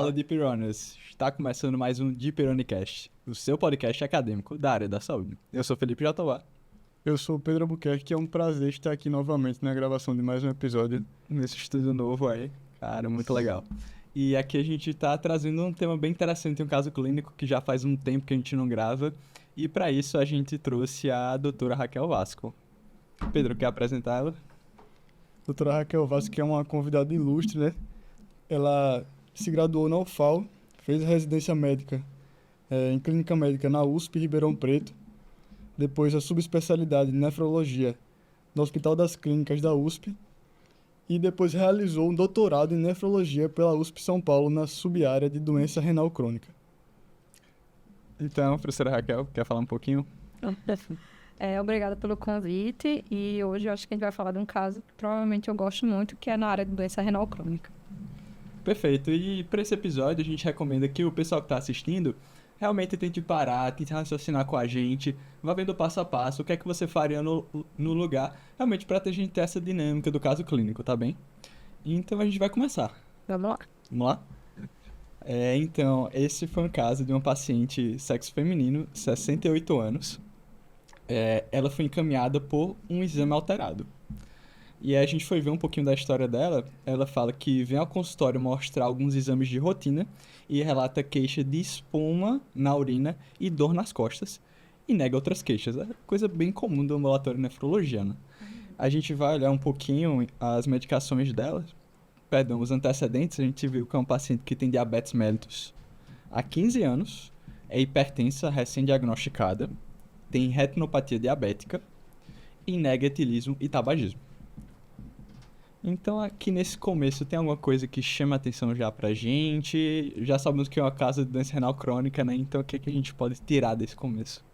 Fala, Deeperonas! Está começando mais um Deeperonicast, o seu podcast acadêmico da área da saúde. Eu sou Felipe Jatobá. Eu sou o Pedro Albuquerque, é um prazer estar aqui novamente na gravação de mais um episódio. Nesse estúdio novo aí. Cara, muito legal. E aqui a gente está trazendo um tema bem interessante, um caso clínico que já faz um tempo que a gente não grava. E para isso a gente trouxe a doutora Raquel Vasco. Pedro, quer apresentar ela? Doutora Raquel Vasco, que é uma convidada ilustre, né? Ela se graduou na UFAL, fez a residência médica em clínica médica na USP Ribeirão Preto, depois a subespecialidade de nefrologia no Hospital das Clínicas da USP e depois realizou um doutorado em nefrologia pela USP São Paulo na subárea de doença renal crônica. Então, professora Raquel, quer falar um pouquinho? Obrigada pelo convite e hoje eu acho que a gente vai falar de um caso que provavelmente eu gosto muito, que é na área de doença renal crônica. Perfeito, e para esse episódio a gente recomenda que o pessoal que está assistindo realmente tente parar, tente raciocinar com a gente, vá vendo passo a passo o que é que você faria no lugar, realmente para a gente ter essa dinâmica do caso clínico, tá bem? Então a gente vai começar. Vamos lá. Vamos lá? Então, esse foi um caso de uma paciente sexo feminino, 68 anos. Ela foi encaminhada por um exame alterado. E aí a gente foi ver um pouquinho da história dela. Ela fala que vem ao consultório mostrar alguns exames de rotina e relata queixa de espuma na urina e dor nas costas. E nega outras queixas. É coisa bem comum do ambulatório de nefrologia, né? A gente vai olhar um pouquinho as medicações dela. Perdão, os antecedentes. A gente viu que é um paciente que tem diabetes mellitus há 15 anos. É hipertensa, recém-diagnosticada. Tem retinopatia diabética. E nega etilismo e tabagismo. Então, aqui nesse começo, tem alguma coisa que chama atenção já pra gente? Já sabemos que é uma causa de doença renal crônica, né? Então, o que é que a gente pode tirar desse começo?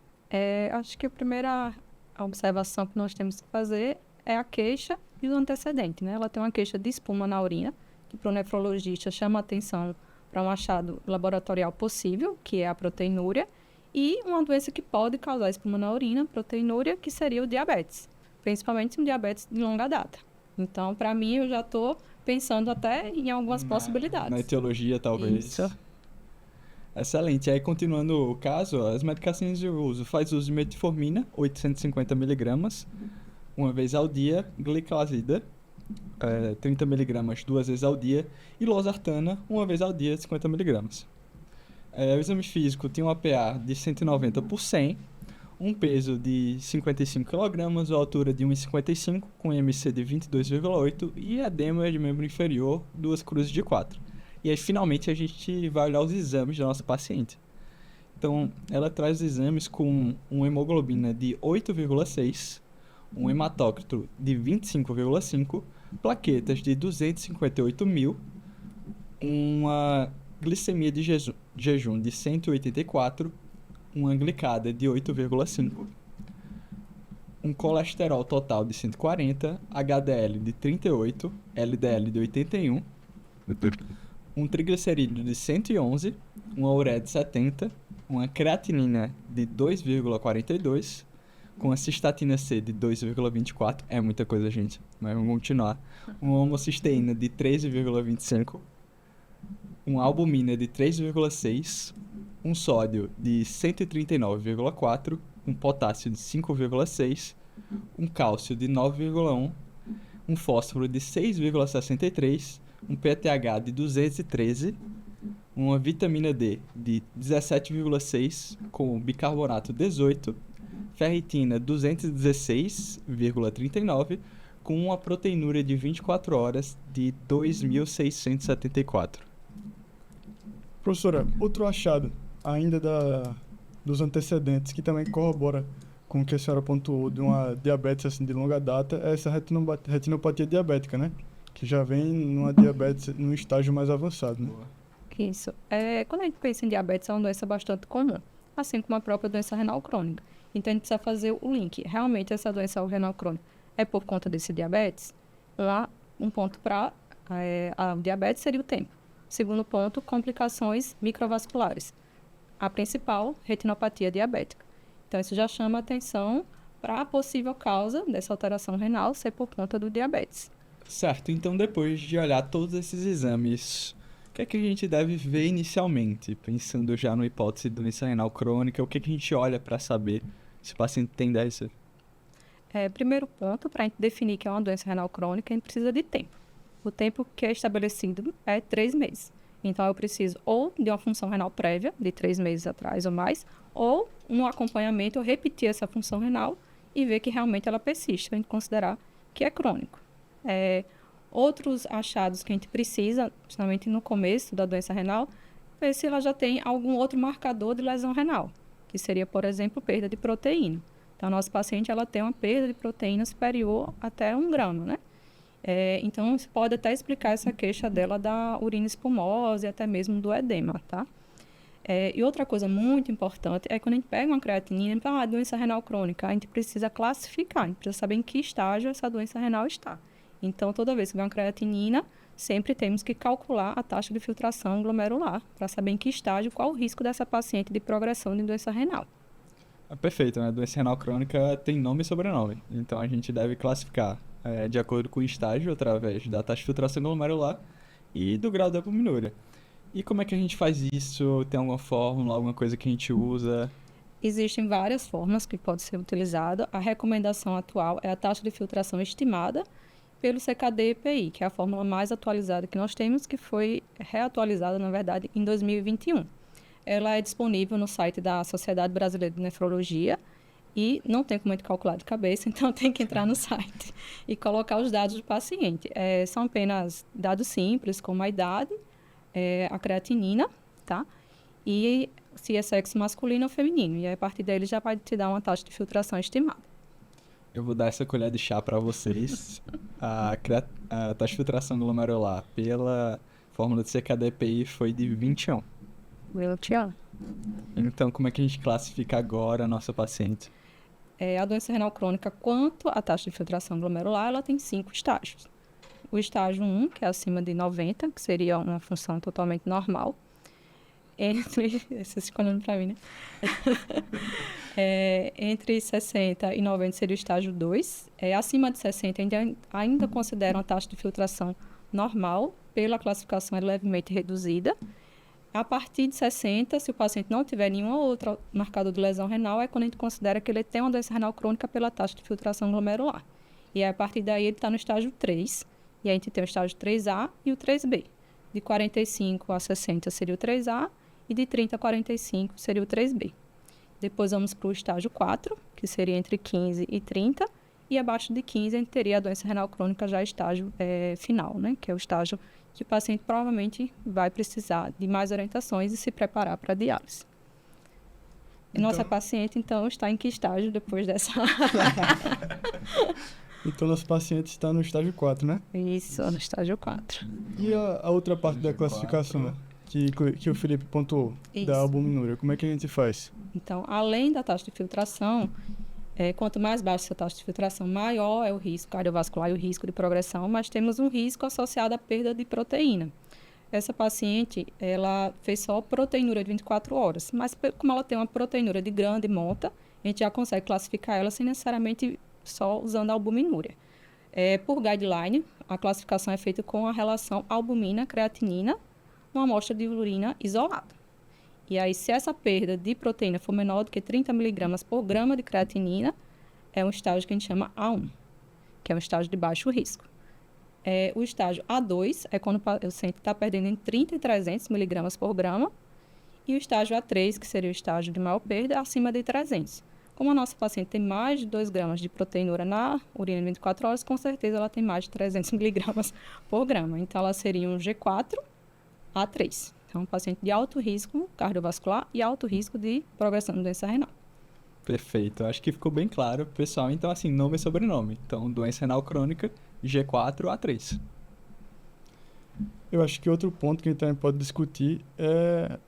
Acho que a primeira observação que nós temos que fazer é a queixa e o antecedente, né? Ela tem uma queixa de espuma na urina, que para o nefrologista chama atenção para um achado laboratorial possível, que é a proteinúria, e uma doença que pode causar espuma na urina, proteinúria, que seria o diabetes, principalmente um diabetes de longa data. Então, para mim, eu já estou pensando até em algumas possibilidades. Na etiologia, talvez. Isso. Excelente. Aí, continuando o caso, as medicações de uso. Faz uso de metformina, 850mg, uma vez ao dia. Gliclazida, 30mg, duas vezes ao dia. E losartana, uma vez ao dia, 50mg. O exame físico tinha um APA de 190 por 100, um peso de 55 kg, a altura de 1,55, com IMC de 22,8 e edema de membro inferior, 2 cruzes de 4. E aí, finalmente, a gente vai olhar os exames da nossa paciente. Então, ela traz os exames com uma hemoglobina de 8,6, um hematócrito de 25,5, plaquetas de 258 mil, uma glicemia de jejum de 184, uma glicada de 8,5, um colesterol total de 140, HDL de 38, LDL de 81, um triglicerídeo de 111, uma ureia de 70, uma creatinina de 2,42, com a cistatina C de 2,24, é muita coisa, gente, mas vamos continuar, uma homocisteína de 13,25, uma albumina de 3,6, um sódio de 139,4, um potássio de 5,6, um cálcio de 9,1, um fósforo de 6,63, um PTH de 213, uma vitamina D de 17,6, com bicarbonato 18, ferritina 216,39, com uma proteinúria de 24 horas de 2.674. Professora, outro achado ainda dos antecedentes, que também corrobora com o que a senhora pontuou de uma diabetes assim, de longa data, é essa retinopatia diabética, né? Que já vem numa diabetes num estágio mais avançado, né? Isso. Quando a gente pensa em diabetes, é uma doença bastante comum, assim como a própria doença renal crônica. Então, a gente precisa fazer o link. Realmente, essa doença renal crônica é por conta desse diabetes? Lá, um ponto para a diabetes seria o tempo. Segundo ponto, complicações microvasculares. A principal, retinopatia diabética. Então, isso já chama atenção para a possível causa dessa alteração renal ser por conta do diabetes. Certo, então depois de olhar todos esses exames que é que a gente deve ver inicialmente, pensando já na hipótese de doença renal crônica? O que é que a gente olha para saber se o paciente tem dessa? Primeiro ponto, para a gente definir que é uma doença renal crônica, a gente precisa de tempo. O tempo que é estabelecido é 3 meses. Então, eu preciso ou de uma função renal prévia, de 3 meses atrás ou mais, ou no acompanhamento eu repetir essa função renal e ver que realmente ela persiste, para a gente considerar que é crônico. Outros achados que a gente precisa, principalmente no começo da doença renal, ver se ela já tem algum outro marcador de lesão renal, que seria, por exemplo, perda de proteína. Então, a nossa paciente ela tem uma perda de proteína superior até 1 grama, né? Então, isso pode até explicar essa queixa dela da urina espumosa e até mesmo do edema, tá? E outra coisa muito importante é quando a gente pega uma creatinina e fala, doença renal crônica, a gente precisa classificar, a gente precisa saber em que estágio essa doença renal está. Então, toda vez que vem uma creatinina, sempre temos que calcular a taxa de filtração glomerular para saber em que estágio, qual o risco dessa paciente de progressão de doença renal. Perfeito, né? A doença renal crônica tem nome e sobrenome. Então, a gente deve classificar de acordo com o estágio, através da taxa de filtração glomerular e do grau da albuminúria. E como é que a gente faz isso? Tem alguma fórmula, alguma coisa que a gente usa? Existem várias formas que pode ser utilizada. A recomendação atual é a taxa de filtração estimada pelo CKD-EPI, que é a fórmula mais atualizada que nós temos, que foi reatualizada, na verdade, em 2021. Ela é disponível no site da Sociedade Brasileira de Nefrologia e não tem como a gente calcular de cabeça, então tem que entrar no site e colocar os dados do paciente. São apenas dados simples, como a idade, a creatinina, tá? E se é sexo masculino ou feminino. E aí, a partir dele já vai te dar uma taxa de filtração estimada. Eu vou dar essa colher de chá para vocês. A taxa de filtração glomerular pela fórmula de CKD-EPI foi de 21. Então, como é que a gente classifica agora a nossa paciente? A doença renal crônica, quanto à taxa de filtração glomerular, ela tem 5 estágios. O estágio 1, que é acima de 90, que seria uma função totalmente normal. Vocês ficam olhando para mim, né? Entre 60 e 90 seria o estágio 2. Acima de 60 ainda considera uma taxa de filtração normal, pela classificação é levemente reduzida. A partir de 60, se o paciente não tiver nenhum outro marcador de lesão renal, é quando a gente considera que ele tem uma doença renal crônica pela taxa de filtração glomerular. E aí, a partir daí ele está no estágio 3, e a gente tem o estágio 3A e o 3B. De 45 a 60 seria o 3A, e de 30 a 45 seria o 3B. Depois vamos para o estágio 4, que seria entre 15 e 30, e abaixo de 15 a gente teria a doença renal crônica já estágio final, né? Que é o estágio que o paciente provavelmente vai precisar de mais orientações e se preparar para a diálise. E nossa paciente, então, está em que estágio depois dessa? Então, nosso paciente está no estágio 4, né? Isso, no estágio 4. E a outra parte da classificação que o Felipe pontuou, da albuminúria, como é que a gente faz? Então, além da taxa de filtração, quanto mais baixa essa taxa de filtração, maior é o risco cardiovascular e o risco de progressão, mas temos um risco associado à perda de proteína. Essa paciente, ela fez só proteinúria de 24 horas, mas como ela tem uma proteinúria de grande monta, a gente já consegue classificar ela sem necessariamente só usando a albuminúria. Por guideline, a classificação é feita com a relação albumina-creatinina numa amostra de urina isolada. E aí, se essa perda de proteína for menor do que 30 mg por grama de creatinina, é um estágio que a gente chama A1, que é um estágio de baixo risco. O estágio A2 é quando o paciente está perdendo entre 30 e 300 mg por grama, e o estágio A3, que seria o estágio de maior perda, é acima de 300. Como a nossa paciente tem mais de 2 gramas de proteinúria na urina em 24 horas, com certeza ela tem mais de 300 mg por grama. Então, ela seria um G4, A3. Então, um paciente de alto risco cardiovascular e alto risco de progressão de doença renal. Perfeito. Acho que ficou bem claro, pessoal. Então, assim, nome e sobrenome. Então, doença renal crônica, G4, A3. Eu acho que outro ponto que a gente também pode discutir é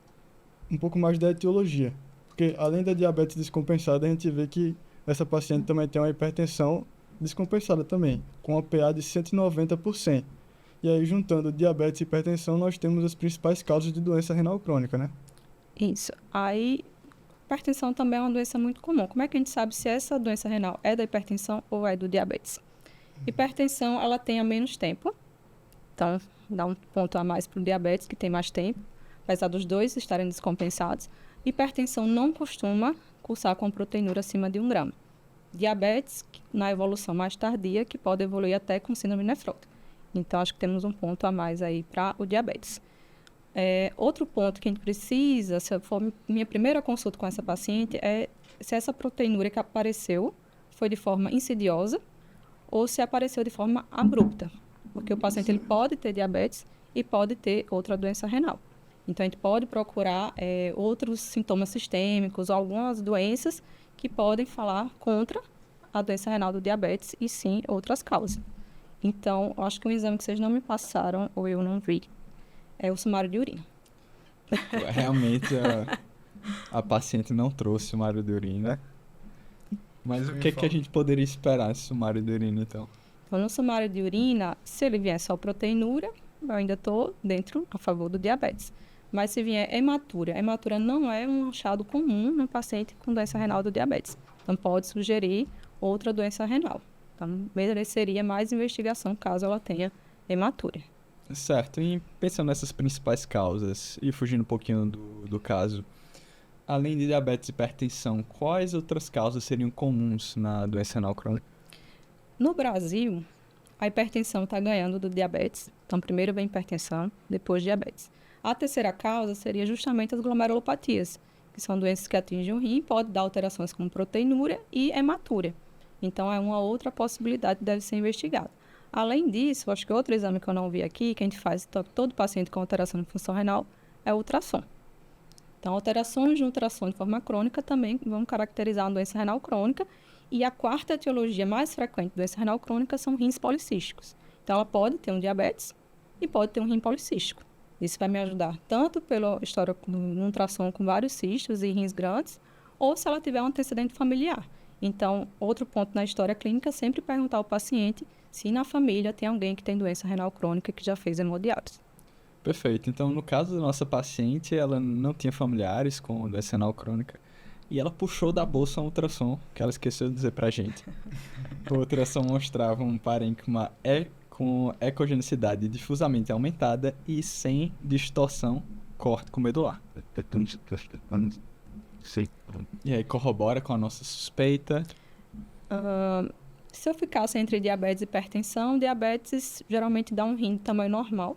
um pouco mais da etiologia. Porque, além da diabetes descompensada, a gente vê que essa paciente também tem uma hipertensão descompensada também, com uma PA de 190%. E aí, juntando diabetes e hipertensão, nós temos as principais causas de doença renal crônica, né? Isso. Aí, hipertensão também é uma doença muito comum. Como é que a gente sabe se essa doença renal é da hipertensão ou é do diabetes? Hipertensão, ela tem a menos tempo. Então, dá um ponto a mais para o diabetes, que tem mais tempo, apesar dos dois estarem descompensados. Hipertensão não costuma cursar com proteinúria acima de 1 grama. Diabetes, na evolução mais tardia, que pode evoluir até com síndrome nefrótica. Então, acho que temos um ponto a mais aí para o diabetes. Outro ponto que a gente precisa, se for minha primeira consulta com essa paciente, é se essa proteinúria que apareceu foi de forma insidiosa ou se apareceu de forma abrupta. Porque o paciente ele pode ter diabetes e pode ter outra doença renal. Então, a gente pode procurar outros sintomas sistêmicos ou algumas doenças que podem falar contra a doença renal do diabetes e sim outras causas. Então, eu acho que um exame que vocês não me passaram ou eu não vi é o sumário de urina. Realmente, a paciente não trouxe sumário de urina. Mas o que a gente poderia esperar desse sumário de urina, então? Então, no sumário de urina, se ele vier só proteinúria, eu ainda estou dentro a favor do diabetes. Mas se vier hematura não é um achado comum no paciente com doença renal do diabetes. Então, pode sugerir outra doença renal. Então, mereceria mais investigação caso ela tenha hematura. Certo, e pensando nessas principais causas, e fugindo um pouquinho do caso, além de diabetes e hipertensão, quais outras causas seriam comuns na doença renal crônica? No Brasil, a hipertensão está ganhando do diabetes. Então, primeiro vem hipertensão, depois diabetes. A terceira causa seria justamente as glomerulopatias, que são doenças que atingem o rim, pode dar alterações como proteinúria e hematúria. Então, é uma outra possibilidade que deve ser investigada. Além disso, acho que outro exame que eu não vi aqui, que a gente faz todo paciente com alteração de função renal, é o ultrassom. Então, alterações de ultrassom de forma crônica também vão caracterizar uma doença renal crônica. E a quarta etiologia mais frequente da doença renal crônica são rins policísticos. Então, ela pode ter um diabetes e pode ter um rim policístico. Isso vai me ajudar tanto pela história no ultrassom com vários cistos e rins grandes, ou se ela tiver um antecedente familiar. Então, outro ponto na história clínica é sempre perguntar ao paciente se na família tem alguém que tem doença renal crônica que já fez hemodiálise. Perfeito. Então, no caso da nossa paciente, ela não tinha familiares com doença renal crônica e ela puxou da bolsa um ultrassom, que ela esqueceu de dizer pra gente. O ultrassom mostrava um parênquima com ecogenicidade difusamente aumentada e sem distorção córtico-medular. E aí corrobora com a nossa suspeita. Se eu ficasse entre diabetes e hipertensão, diabetes geralmente dá um rim de tamanho normal.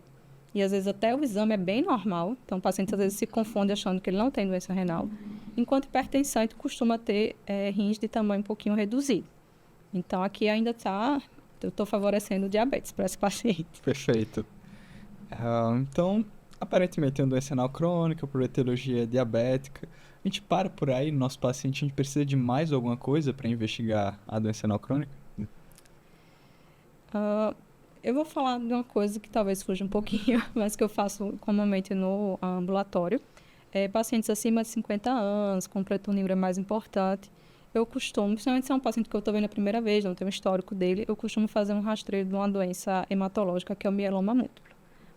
E às vezes até o exame é bem normal. Então o paciente às vezes se confunde achando que ele não tem doença renal. Enquanto hipertensão costuma ter rins de tamanho um pouquinho reduzido. Então aqui ainda eu estou favorecendo o diabetes para esse paciente. Perfeito. Então, aparentemente tem uma doença renal crônica, por etiologia diabética. A gente para por aí no nosso paciente, a gente precisa de mais alguma coisa para investigar a doença renal crônica? Eu vou falar de uma coisa que talvez fuja um pouquinho, mas que eu faço comumente no ambulatório. Pacientes acima de 50 anos, com proteinúria mais importante, eu costumo, principalmente se é um paciente que eu estou vendo a primeira vez, não tenho um histórico dele, eu costumo fazer um rastreio de uma doença hematológica, que é o mieloma múltiplo.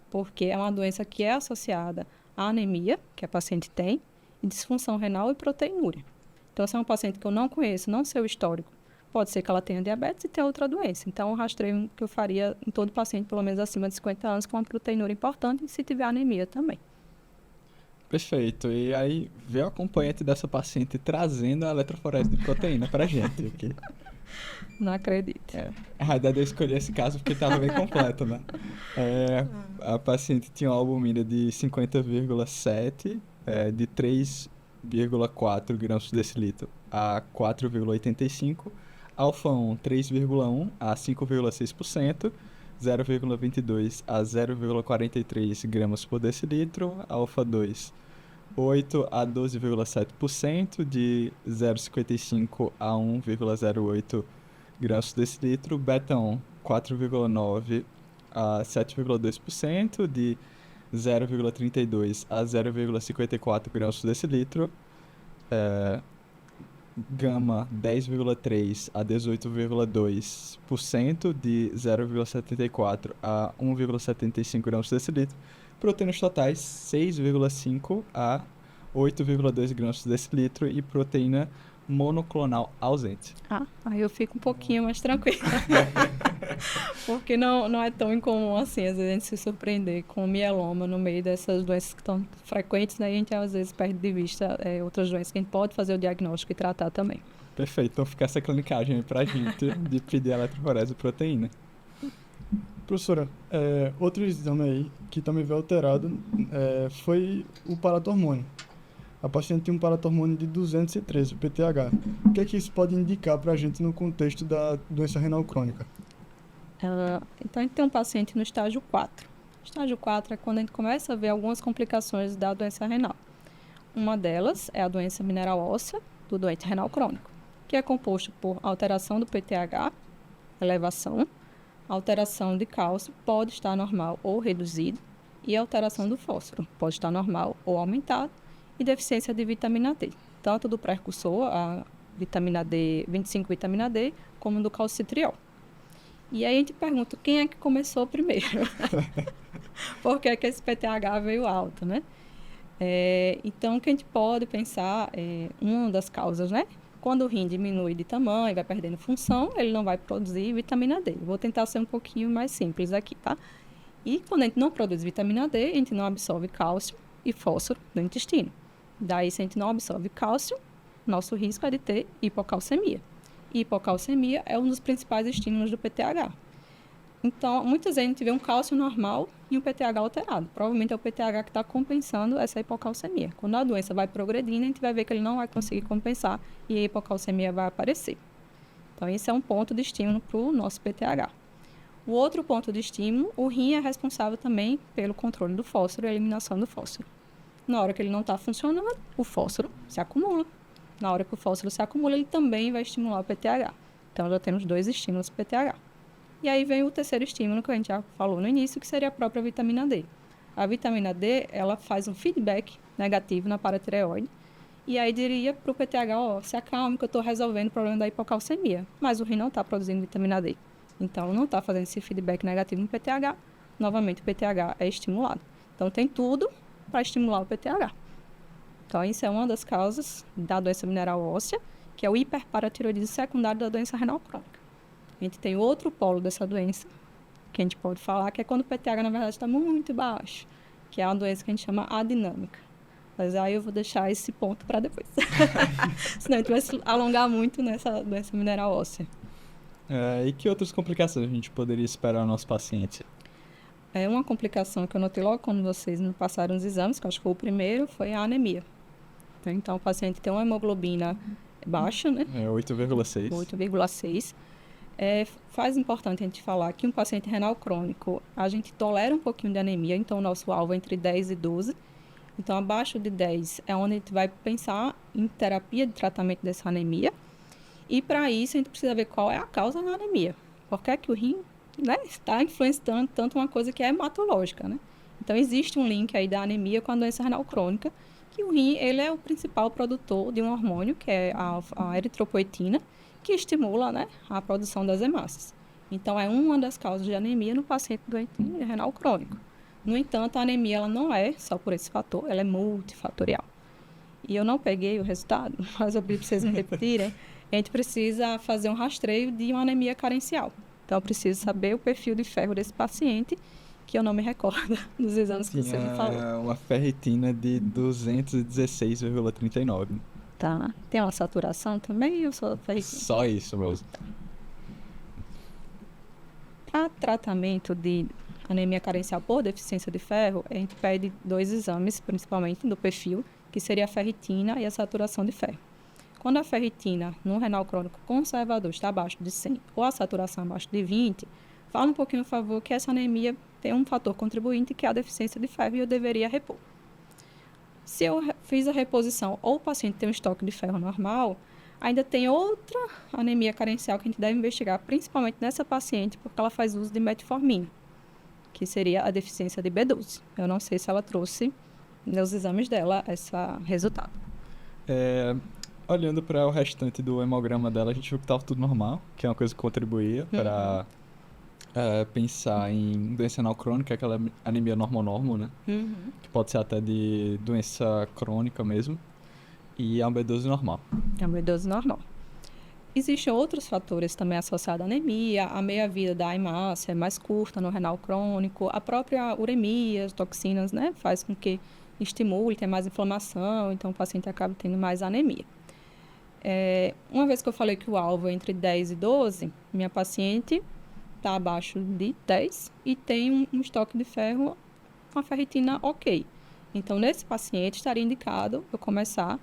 Porque é uma doença que é associada à anemia, que a paciente tem, e disfunção renal e proteinúria. Então, se é um paciente que eu não conheço, não sei o histórico, pode ser que ela tenha diabetes e tenha outra doença. Então, o rastreio que eu faria em todo paciente, pelo menos acima de 50 anos, com uma proteinúria importante, e se tiver anemia também. Perfeito. E aí, veio o acompanhante dessa paciente trazendo a eletroforese de proteína pra gente aqui. Não acredito. A ideia de eu escolher esse caso porque estava bem completo, né? A paciente tinha uma albumina de 50,7, de 3,4 gramas por decilitro a 4,85, alfa 1, 3,1 a 5,6%, 0,22 a 0,43 gramas por decilitro, alfa 2, 8 a 12,7%, de 0,55 a 1,08 gramas por decilitro, beta 1, 4,9 a 7,2%, de 0,32 a 0,54 gramas por decilitro, gama 10,3 a 18,2%, de 0,74 a 1,75 gramas por decilitro, proteínas totais 6,5 a 8,2 gramas por decilitro e proteína monoclonal ausente. Aí eu fico um pouquinho mais tranquila. Porque não é tão incomum assim, às vezes a gente se surpreender com mieloma no meio dessas doenças que estão frequentes, né? E a gente às vezes perde de vista outras doenças que a gente pode fazer o diagnóstico e tratar também. Perfeito, então fica essa clinicagem aí pra gente de pedir eletroforese e proteína. Professora, outro exame aí que também veio alterado foi o paratormônio. A paciente tinha um paratormônio de 213, o PTH. O que é que isso pode indicar para a gente no contexto da doença renal crônica? Então, a gente tem um paciente no estágio 4. Estágio 4 é quando a gente começa a ver algumas complicações da doença renal. Uma delas é a doença mineral óssea do doente renal crônico, que é composto por alteração do PTH, elevação, alteração de cálcio, pode estar normal ou reduzido, e alteração do fósforo, pode estar normal ou aumentado, e deficiência de vitamina D, tanto do precursor, a vitamina D, 25 vitamina D, como do calcitriol. E aí a gente pergunta, quem é que começou primeiro? Por que esse PTH veio alto, né? Então, o que a gente pode pensar uma das causas, né? Quando o rim diminui de tamanho, vai perdendo função, ele não vai produzir vitamina D. Vou tentar ser um pouquinho mais simples aqui, tá? E quando a gente não produz vitamina D, a gente não absorve cálcio e fósforo do intestino. Daí, se a gente não absorve cálcio, nosso risco é de ter hipocalcemia. E hipocalcemia é um dos principais estímulos do PTH. Então, muitas vezes a gente vê um cálcio normal e um PTH alterado. Provavelmente é o PTH que está compensando essa hipocalcemia. Quando a doença vai progredindo, a gente vai ver que ele não vai conseguir compensar e a hipocalcemia vai aparecer. Então, esse é um ponto de estímulo para o nosso PTH. O outro ponto de estímulo, o rim é responsável também pelo controle do fósforo e a eliminação do fósforo. Na hora que ele não está funcionando, o fósforo se acumula. Na hora que o fósforo se acumula, ele também vai estimular o PTH. Então, já temos 2 estímulos para o PTH. E aí vem o terceiro estímulo, que a gente já falou no início, que seria a própria vitamina D. A vitamina D, ela faz um feedback negativo na paratireoide. E aí diria para o PTH, se acalme que eu estou resolvendo o problema da hipocalcemia. Mas o rim não está produzindo vitamina D. Então, não está fazendo esse feedback negativo no PTH. Novamente, o PTH é estimulado. Então, tem tudo para estimular o PTH. Então, isso é uma das causas da doença mineral óssea, que é o hiperparatiroidismo secundário da doença renal crônica. A gente tem outro polo dessa doença, que a gente pode falar, que é quando o PTH, na verdade, está muito baixo, que é uma doença que a gente chama adinâmica. Mas aí eu vou deixar esse ponto para depois. Senão a gente vai se alongar muito nessa doença mineral óssea. E que outras complicações a gente poderia esperar no nosso paciente? Uma complicação que eu notei logo quando vocês me passaram os exames, que eu acho que foi o primeiro, foi a anemia. Então, o paciente tem uma hemoglobina baixa, né? 8,6. 8,6. Faz importante a gente falar que um paciente renal crônico, a gente tolera um pouquinho de anemia, então o nosso alvo é entre 10 e 12. Então, abaixo de 10 é onde a gente vai pensar em terapia de tratamento dessa anemia. E, para isso, a gente precisa ver qual é a causa da anemia. Por que é que o rim, né, está influenciando tanto uma coisa que é hematológica, né? Então, existe um link aí da anemia com a doença renal crônica, que o rim, ele é o principal produtor de um hormônio, que é a eritropoetina, que estimula, né, a produção das hemácias. Então, é uma das causas de anemia no paciente doente renal crônico. No entanto, a anemia ela não é só por esse fator, ela é multifatorial. E eu não peguei o resultado, mas eu pedi para vocês me repetirem. A gente precisa fazer um rastreio de uma anemia carencial. Então, eu preciso saber o perfil de ferro desse paciente, que eu não me recordo dos exames que você me falou. Uma ferritina de 216,39. Tá. Tem uma saturação também ou só ferritina? Só isso, meu. Para tratamento de anemia carencial por deficiência de ferro, a gente pede 2 exames, principalmente do perfil, que seria a ferritina e a saturação de ferro. Quando a ferritina no renal crônico conservador está abaixo de 100 ou a saturação abaixo de 20, fala um pouquinho a favor que essa anemia tem um fator contribuinte que é a deficiência de ferro e eu deveria repor. Se eu fiz a reposição ou o paciente tem um estoque de ferro normal, ainda tem outra anemia carencial que a gente deve investigar, principalmente nessa paciente, porque ela faz uso de metformina, que seria a deficiência de B12. Eu não sei se ela trouxe nos exames dela esse resultado. Olhando para o restante do hemograma dela, a gente viu que estava tudo normal, que é uma coisa que contribuía para pensar em doença renal crônica, aquela anemia normo-normo, né? Que pode ser até de doença crônica mesmo. E a B12 normal. É uma B12 normal. Existem outros fatores também associados à anemia, a meia-vida da hemácia é mais curta no renal crônico, a própria uremia, as toxinas, né, faz com que estimule, tem mais inflamação, então o paciente acaba tendo mais anemia. Uma vez que eu falei que o alvo é entre 10 e 12, minha paciente está abaixo de 10 e tem um estoque de ferro, uma ferritina ok. Então, nesse paciente, estaria indicado eu começar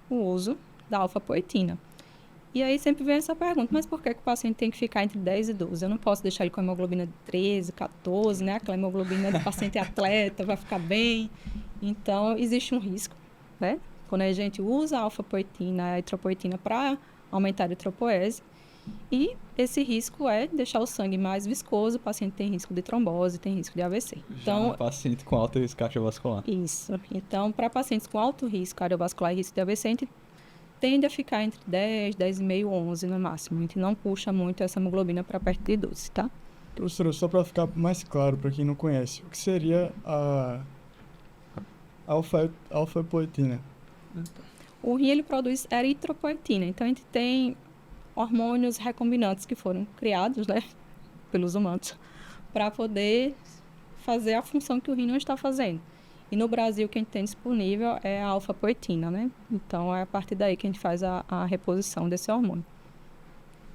o uso da alfa-poetina. E aí sempre vem essa pergunta, mas por que o paciente tem que ficar entre 10 e 12? Eu não posso deixar ele com hemoglobina de 13, 14, né? Aquela hemoglobina do paciente atleta, vai ficar bem. Então, existe um risco, né? Quando a gente usa a alfa-poetina, a eritropoetina para aumentar a eritropoese, e esse risco é deixar o sangue mais viscoso, o paciente tem risco de trombose, tem risco de AVC. Então, paciente com alto risco cardiovascular. Isso. Então, para pacientes com alto risco cardiovascular e risco de AVC, a gente tende a ficar entre 10, 10,5, 11 no máximo. A gente não puxa muito essa hemoglobina para perto de 12, tá? Professora, só para ficar mais claro para quem não conhece, o que seria a alfa-poetina? O rim, ele produz eritropoetina. Então, a gente tem hormônios recombinantes que foram criados, né, pelos humanos, para poder fazer a função que o rim não está fazendo. E no Brasil, o que a gente tem disponível é a alfa-poetina, né? Então, é a partir daí que a gente faz a reposição desse hormônio.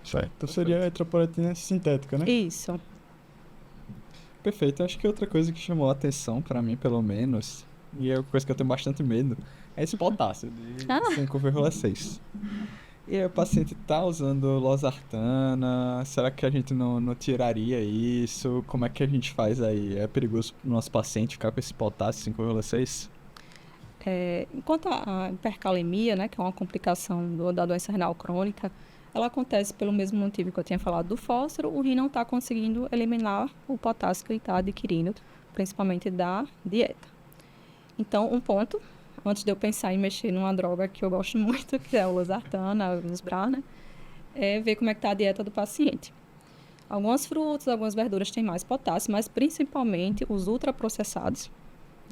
Certo. Então, seria a eritropoetina sintética, né? Isso. Perfeito. Acho que outra coisa que chamou a atenção, para mim, pelo menos, e é uma coisa que eu tenho bastante medo, é esse potássio de 5,6. E aí o paciente está usando losartana, será que a gente não tiraria isso? Como é que a gente faz aí? É perigoso para o nosso paciente ficar com esse potássio 5,6? Enquanto a hipercalemia, né, que é uma complicação da doença renal crônica, ela acontece pelo mesmo motivo que eu tinha falado do fósforo, o rim não está conseguindo eliminar o potássio que ele está adquirindo, principalmente da dieta. Então, um ponto, antes de eu pensar em mexer numa droga que eu gosto muito, que é o losartana, o Lusbra, né, é ver como é que está a dieta do paciente. Algumas frutas, algumas verduras têm mais potássio, mas principalmente os ultraprocessados,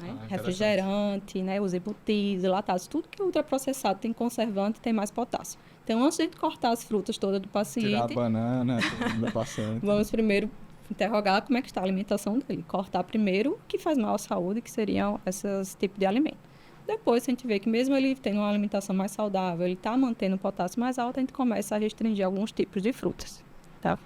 né, refrigerante, né, os embutis, enlatados, tudo que é ultraprocessado tem conservante, tem mais potássio. Então, antes de a gente cortar as frutas todas do paciente... Tirar a banana do paciente. Vamos primeiro interrogar como é que está a alimentação dele. Cortar primeiro o que faz mal à saúde, que seriam esses tipos de alimento. Depois, se a gente vê que mesmo ele tendo uma alimentação mais saudável, ele está mantendo o potássio mais alto, a gente começa a restringir alguns tipos de frutas, tá?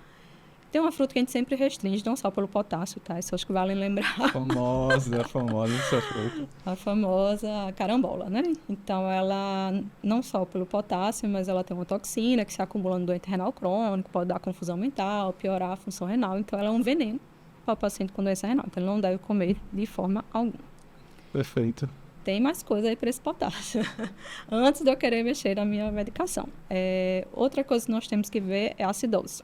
Tem uma fruta que a gente sempre restringe, não só pelo potássio, tá? Isso acho que vale lembrar. Famosa essa fruta. A famosa carambola, né? Então, ela, não só pelo potássio, mas ela tem uma toxina que se acumula no doente renal crônico, pode dar confusão mental, piorar a função renal. Então, ela é um veneno para o paciente com doença renal. Então, ele não deve comer de forma alguma. Perfeito. Tem mais coisa aí para esse potássio, antes de eu querer mexer na minha medicação. Outra coisa que nós temos que ver é a acidose.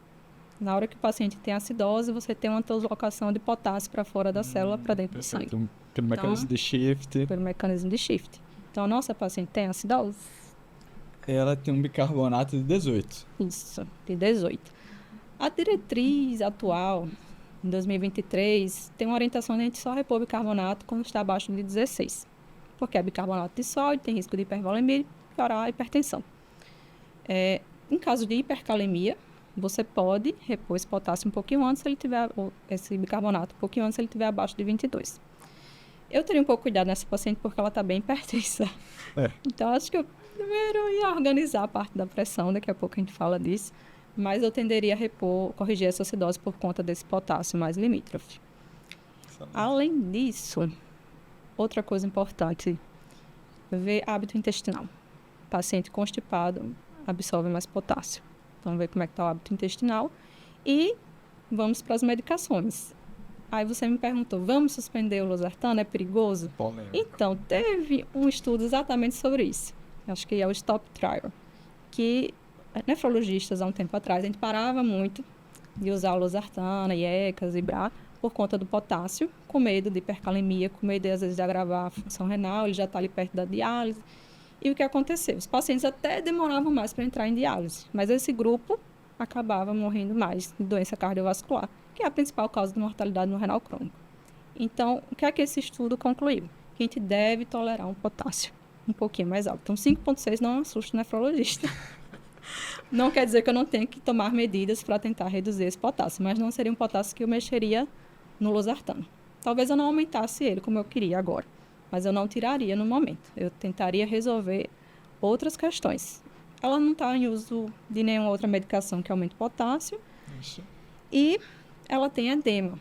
Na hora que o paciente tem acidose, você tem uma translocação de potássio para fora da célula, para dentro do sangue. Pelo mecanismo de shift. Pelo mecanismo de shift. Então, a nossa paciente tem acidose? Ela tem um bicarbonato de 18. Isso, de 18. A diretriz atual, em 2023, tem uma orientação de a gente só repor bicarbonato quando está abaixo de 16. Porque é bicarbonato de sódio, tem risco de hipervolemia e piorar a hipertensão. Em caso de hipercalemia, você pode repor esse potássio um pouquinho antes, se ele tiver, esse bicarbonato um pouquinho antes, se ele estiver abaixo de 22. Eu teria um pouco de cuidado nessa paciente porque ela está bem hipertensa. Então, acho que eu primeiro ia organizar a parte da pressão, daqui a pouco a gente fala disso, mas eu tenderia a corrigir essa acidose por conta desse potássio mais limítrofe. Além disso, outra coisa importante, ver hábito intestinal. Paciente constipado absorve mais potássio. Então, ver como é que está o hábito intestinal. E vamos para as medicações. Aí você me perguntou, vamos suspender o losartano? É perigoso? Polêmico. Então, teve um estudo exatamente sobre isso. Acho que é o STOP Trial. Que nefrologistas, há um tempo atrás, a gente parava muito de usar o losartana, IECAS e BRA, por conta do potássio, com medo de hipercalemia, com medo de, às vezes, de agravar a função renal, ele já está ali perto da diálise. E o que aconteceu? Os pacientes até demoravam mais para entrar em diálise, mas esse grupo acabava morrendo mais de doença cardiovascular, que é a principal causa de mortalidade no renal crônico. Então, o que é que esse estudo concluiu? Que a gente deve tolerar um potássio um pouquinho mais alta. Então, 5,6 não assusta o nefrologista. Não quer dizer que eu não tenha que tomar medidas para tentar reduzir esse potássio, mas não seria um potássio que eu mexeria no losartano. Talvez eu não aumentasse ele como eu queria agora, mas eu não tiraria no momento. Eu tentaria resolver outras questões. Ela não está em uso de nenhuma outra medicação que aumente o potássio. Isso. E ela tem edema,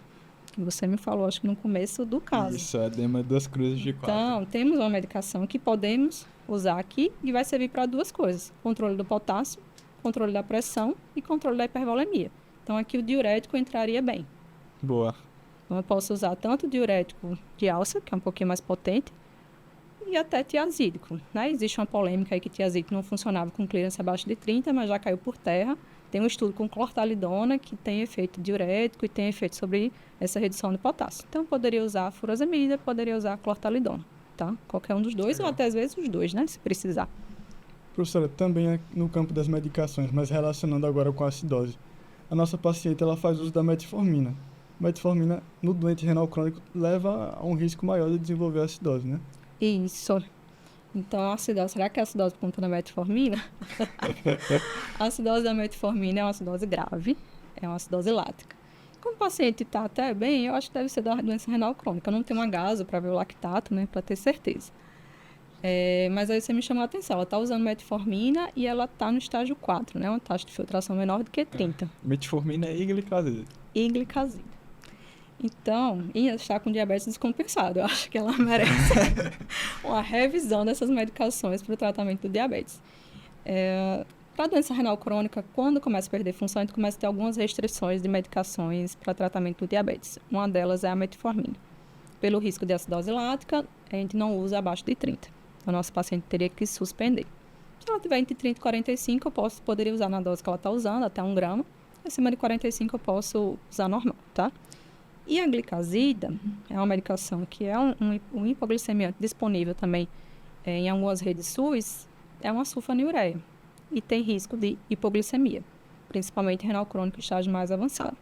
que você me falou, acho que no começo do caso. Isso, edema das cruzes de 4. Então, temos uma medicação que podemos usar aqui e vai servir para 2 coisas. Controle do potássio, controle da pressão e controle da hipervolemia. Então, aqui o diurético entraria bem. Boa. Então, eu posso usar tanto diurético de alça, que é um pouquinho mais potente, e até tiazídico, né? Existe uma polêmica aí que tiazídico não funcionava com clearance abaixo de 30, mas já caiu por terra. Tem um estudo com clortalidona que tem efeito diurético e tem efeito sobre essa redução de potássio. Então, eu poderia usar furosemida, poderia usar clortalidona, tá? Qualquer um dos dois, ou até às vezes os dois, né? Se precisar. Professora, também é no campo das medicações, mas relacionando agora com a acidose. A nossa paciente, ela faz uso da metformina. Metformina, no doente renal crônico, leva a um risco maior de desenvolver acidose, né? Isso. Então, a acidose, será que é acidose por conta da metformina? A acidose da metformina é uma acidose grave, é uma acidose lática. Quando o paciente está até bem, eu acho que deve ser da doença renal crônica. Eu não tenho um agaso para ver o lactato, né, para ter certeza. Mas aí você me chamou a atenção, ela está usando metformina e ela está no estágio 4, né, uma taxa de filtração menor do que 30. Metformina e glicazida. E glicazida. Então, e está com diabetes descompensado. Eu acho que ela merece uma revisão dessas medicações para o tratamento do diabetes. Para a doença renal crônica, quando começa a perder função, a gente começa a ter algumas restrições de medicações para tratamento do diabetes. Uma delas é a metformina. Pelo risco de acidose lática, a gente não usa abaixo de 30. O nosso paciente teria que suspender. Se ela tiver entre 30 e 45, eu poderia usar na dose que ela está usando, até 1 grama. Acima de 45, eu posso usar normal, tá? E a glicazida é uma medicação que é um hipoglicemiante disponível também em algumas redes SUS, é uma sulfonilureia e tem risco de hipoglicemia, principalmente renal crônico estágio mais avançado.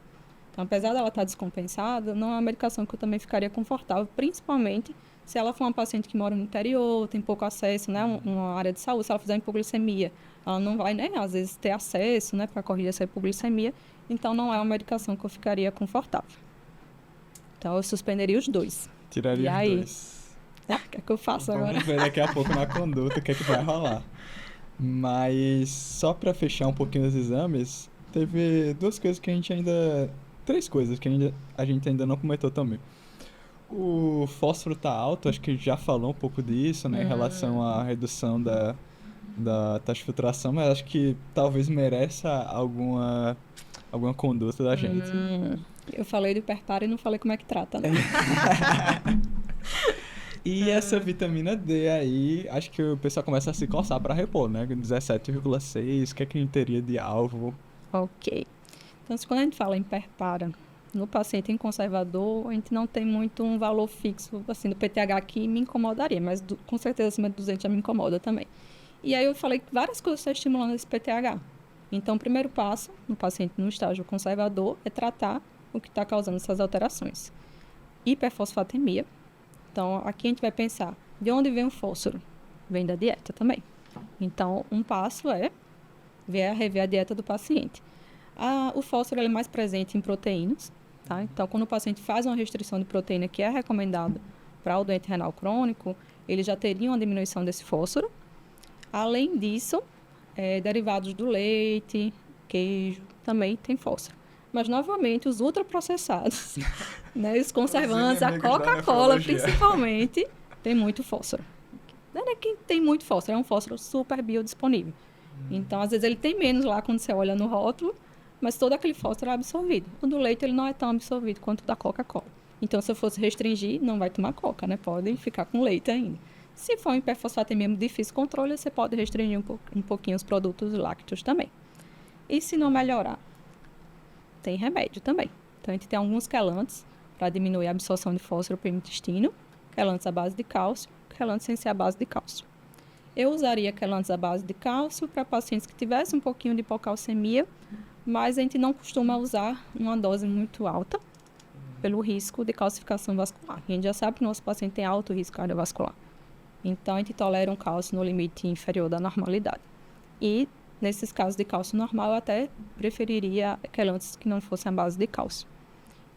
Então, apesar dela estar descompensada, não é uma medicação que eu também ficaria confortável, principalmente se ela for uma paciente que mora no interior, tem pouco acesso, né, uma área de saúde, se ela fizer hipoglicemia, ela não vai, né, às vezes ter acesso, né, para corrigir essa hipoglicemia, então não é uma medicação que eu ficaria confortável. Então, eu suspenderia os 2. Tiraria e os aí? 2. O que é que eu faço agora? Vamos ver daqui a pouco na conduta o que é que vai rolar. Mas, só para fechar um pouquinho os exames, teve 2 coisas que a gente ainda... 3 coisas que a gente ainda não comentou também. O fósforo tá alto, acho que já falou um pouco disso, né? Em relação à redução da taxa de filtração, mas acho que talvez mereça alguma conduta da gente. Eu falei do hiperparo e não falei como é que trata, né? E essa vitamina D aí, acho que o pessoal começa a se coçar para repor, né? 17,6, o que é que a gente teria de alvo? Ok. Então, quando a gente fala em hiperpara, no paciente em conservador, a gente não tem muito um valor fixo, assim, do PTH que me incomodaria, mas com certeza acima de 200 já me incomoda também. E aí eu falei que várias coisas estão estimulando esse PTH. Então, o primeiro passo no paciente no estágio conservador é tratar o que está causando essas alterações. Hiperfosfatemia. Então, aqui a gente vai pensar, de onde vem o fósforo? Vem da dieta também. Então, um passo é rever a dieta do paciente. O fósforo é mais presente em proteínas, tá? Então, quando o paciente faz uma restrição de proteína que é recomendada para o doente renal crônico, ele já teria uma diminuição desse fósforo. Além disso, derivados do leite, queijo, também tem fósforo. Mas, novamente, os ultraprocessados, né, os conservantes, a Coca-Cola, principalmente, tem muito fósforo. Não é que tem muito fósforo, é um fósforo super biodisponível. Então, às vezes, ele tem menos lá quando você olha no rótulo, mas todo aquele fósforo é absorvido. O do leite, ele não é tão absorvido quanto o da Coca-Cola. Então, se eu fosse restringir, não vai tomar Coca, né? Pode ficar com leite ainda. Se for uma hiperfosfatemia de difícil controle, você pode restringir um pouquinho os produtos lácteos também. E se não melhorar, tem remédio também. Então, a gente tem alguns quelantes para diminuir a absorção de fósforo pelo intestino, quelantes à base de cálcio, quelantes sem ser à base de cálcio. Eu usaria quelantes à base de cálcio para pacientes que tivessem um pouquinho de hipocalcemia, mas a gente não costuma usar uma dose muito alta pelo risco de calcificação vascular. E a gente já sabe que o nosso paciente tem alto risco cardiovascular. Então, a gente tolera um cálcio no limite inferior da normalidade. E, nesses casos de cálcio normal, eu até preferiria quelantes que não fossem à base de cálcio.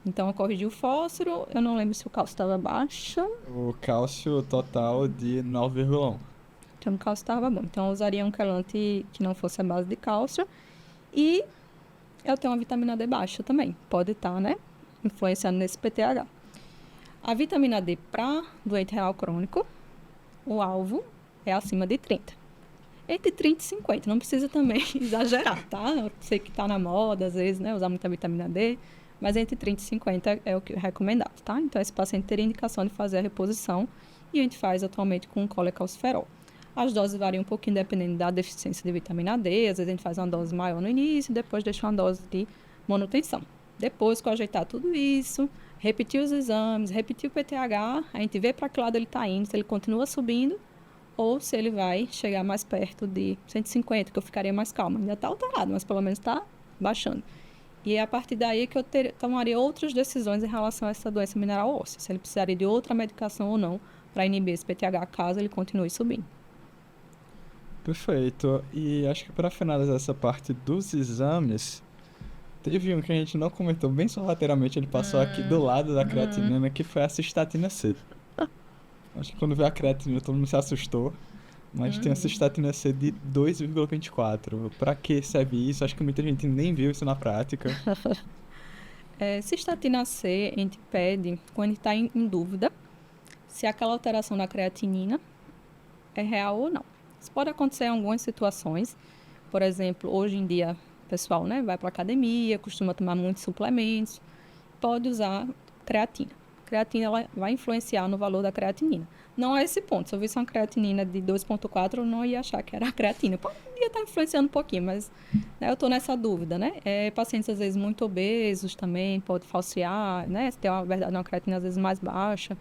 Então, eu corrigi o fósforo, eu não lembro se o cálcio estava baixo. O cálcio total de 9,1. Então, o cálcio estava bom. Então, eu usaria um quelante que não fosse à base de cálcio. E eu tenho uma vitamina D baixa também. Pode estar, né, influenciando nesse PTH. A vitamina D para doente renal crônico, o alvo é acima de 30. Entre 30 e 50. Não precisa também exagerar, tá? Eu sei que está na moda, às vezes, né, usar muita vitamina D. Mas entre 30 e 50 é o que é recomendado, tá? Então, esse paciente teria indicação de fazer a reposição e a gente faz atualmente com colecalciferol. As doses variam um pouquinho dependendo da deficiência de vitamina D. Às vezes a gente faz uma dose maior no início e depois deixa uma dose de manutenção. Depois que eu ajeitar tudo isso, repetir os exames, repetir o PTH, a gente vê para que lado ele está indo, se ele continua subindo ou se ele vai chegar mais perto de 150, que eu ficaria mais calma. Ainda está alterado, mas pelo menos está baixando. E é a partir daí que eu tomaria outras decisões em relação a essa doença mineral óssea, se ele precisaria de outra medicação ou não para inibir esse PTH, caso ele continue subindo. Perfeito. E acho que para finalizar essa parte dos exames, teve um que a gente não comentou bem sorrateiramente, ele passou aqui do lado da creatinina, que foi a cistatina C. Acho que quando veio a creatinina todo mundo se assustou, mas tem a cistatina C de 2,24. Para que serve isso? Acho que muita gente nem viu isso na prática. Cistatina C, a gente pede quando está em dúvida se aquela alteração da creatinina é real ou não. Isso pode acontecer em algumas situações. Por exemplo, hoje em dia, o pessoal, né, vai para a academia, costuma tomar muitos suplementos, pode usar creatina. A creatina ela vai influenciar no valor da creatinina. Não é esse ponto. Se eu visse uma creatinina de 2,4, eu não ia achar que era a creatina. Poderia estar influenciando um pouquinho, mas né, eu estou nessa dúvida, né? Pacientes, às vezes, muito obesos também, pode falsear, né? Se tem, na verdade, uma creatina, às vezes, mais baixa.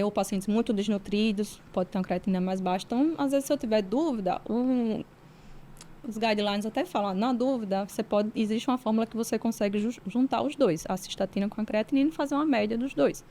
Ou pacientes muito desnutridos, pode ter uma creatina mais baixa. Então, às vezes, se eu tiver dúvida, os guidelines até falam, na dúvida, existe uma fórmula que você consegue juntar os dois, a cistatina com a creatinina e fazer uma média dos dois.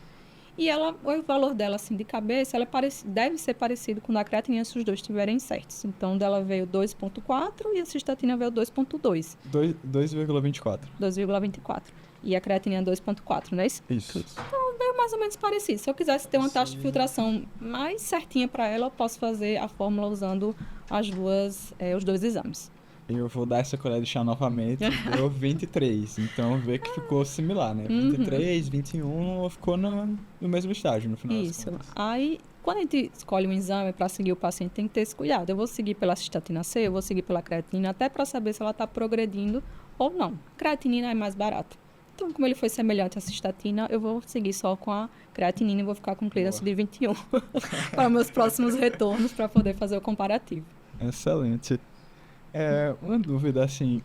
E o valor dela, assim, de cabeça, deve ser parecido com o da creatinina se os dois estiverem certos. Então, dela veio 2,4 e a cistatina veio 2,2. 2,24. 2,24. E a creatinina 2,4, não é isso? Isso. Então, veio mais ou menos parecido. Se eu quisesse ter uma taxa de filtração mais certinha para ela, eu posso fazer a fórmula usando os dois exames. Eu vou dar essa colher de chá novamente, deu 23, então vê que ficou similar, né? 23, 21, ficou no mesmo estágio no final das Isso. contas. Aí, quando a gente escolhe um exame para seguir o paciente, tem que ter esse cuidado. Eu vou seguir pela cistatina C, eu vou seguir pela creatinina, até para saber se ela está progredindo ou não. A creatinina é mais barata. Então, como ele foi semelhante à cistatina, eu vou seguir só com a creatinina e vou ficar com clearance de 21 para meus próximos retornos, para poder fazer o comparativo. Excelente. Uma dúvida, assim,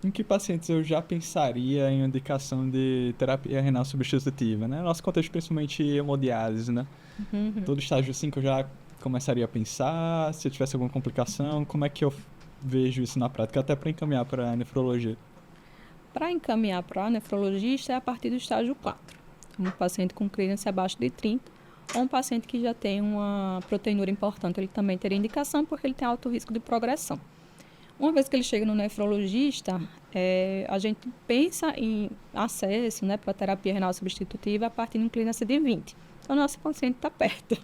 em que pacientes eu já pensaria em indicação de terapia renal substitutiva, né? Nosso contexto, principalmente hemodiálise, né? Todo estágio 5 eu já começaria a pensar, se eu tivesse alguma complicação, como é que eu vejo isso na prática, até para encaminhar para a nefrologia? Para encaminhar para a nefrologista é a partir do estágio 4. Um paciente com clearance abaixo de 30, ou um paciente que já tem uma proteinúria importante, ele também teria indicação porque ele tem alto risco de progressão. Uma vez que ele chega no nefrologista, a gente pensa em acesso, né, para a terapia renal substitutiva a partir de um clearance de 20. Então, nosso paciente está perto.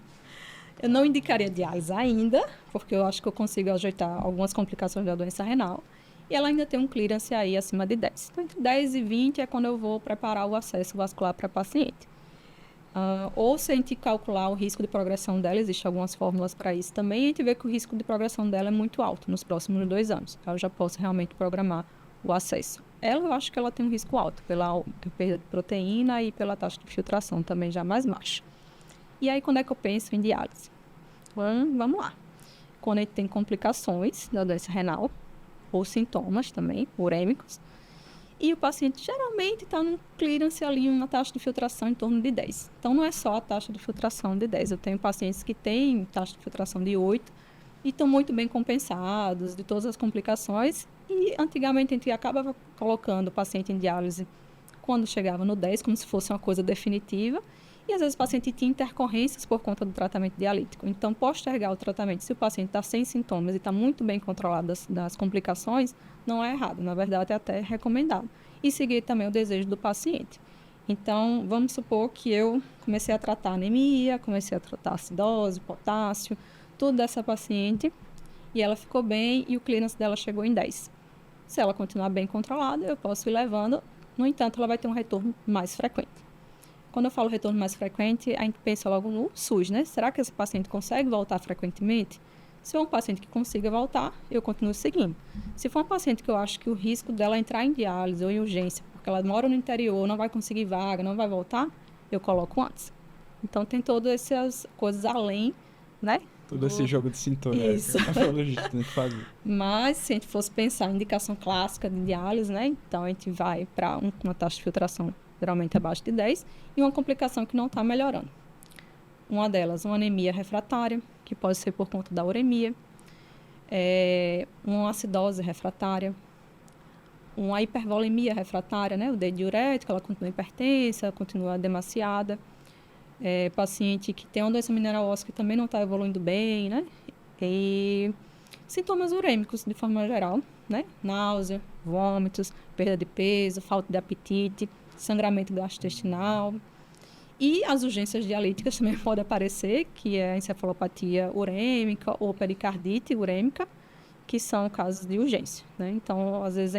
Eu não indicaria diálise ainda, porque eu acho que eu consigo ajeitar algumas complicações da doença renal. E ela ainda tem um clearance aí acima de 10. Então, entre 10 e 20 é quando eu vou preparar o acesso vascular para a paciente. Ou se a gente calcular o risco de progressão dela, existem algumas fórmulas para isso também, a gente vê que o risco de progressão dela é muito alto nos próximos 2 anos. Eu já posso realmente programar o acesso. Eu acho que ela tem um risco alto pela perda de proteína e pela taxa de filtração também já mais baixa. E aí, quando é que eu penso em diálise? Vamos lá. Quando a gente tem complicações da doença renal, ou sintomas também, urêmicos, e o paciente geralmente está num clearance ali, uma taxa de filtração em torno de 10. Então, não é só a taxa de filtração de 10. Eu tenho pacientes que têm taxa de filtração de 8 e estão muito bem compensados de todas as complicações. E, antigamente, a gente acabava colocando o paciente em diálise quando chegava no 10, como se fosse uma coisa definitiva. E às vezes o paciente tinha intercorrências por conta do tratamento dialítico. Então, postergar o tratamento, se o paciente está sem sintomas e está muito bem controlado das complicações, não é errado. Na verdade, é até recomendado. E seguir também o desejo do paciente. Então, vamos supor que eu comecei a tratar anemia, comecei a tratar acidose, potássio, tudo dessa paciente, e ela ficou bem e o clearance dela chegou em 10. Se ela continuar bem controlada, eu posso ir levando, no entanto, ela vai ter um retorno mais frequente. Quando eu falo retorno mais frequente, a gente pensa logo no SUS, né? Será que esse paciente consegue voltar frequentemente? Se for um paciente que consiga voltar, eu continuo seguindo. Se for um paciente que eu acho que o risco dela entrar em diálise ou em urgência, porque ela mora no interior, não vai conseguir vaga, não vai voltar, eu coloco antes. Então, tem todas essas coisas além, né? Todo esse jogo de cintura Isso. que o nefrologista tem que fazer. Mas, se a gente fosse pensar em indicação clássica de diálise, né? Então, a gente vai para uma taxa de filtração geralmente abaixo de 10 e uma complicação que não está melhorando. Uma delas, uma anemia refratária, que pode ser por conta da uremia, uma acidose refratária, uma hipervolemia refratária, né? O diurético, ela continua hipertensa, continua demasiada. Paciente que tem uma doença mineral óssea que também não está evoluindo bem, né? E sintomas urêmicos, de forma geral, né? Náusea, vômitos, perda de peso, falta de apetite, sangramento gastrointestinal. E as urgências dialíticas também podem aparecer, que é a encefalopatia urêmica ou pericardite urêmica, que são casos de urgência, né? Então, às vezes,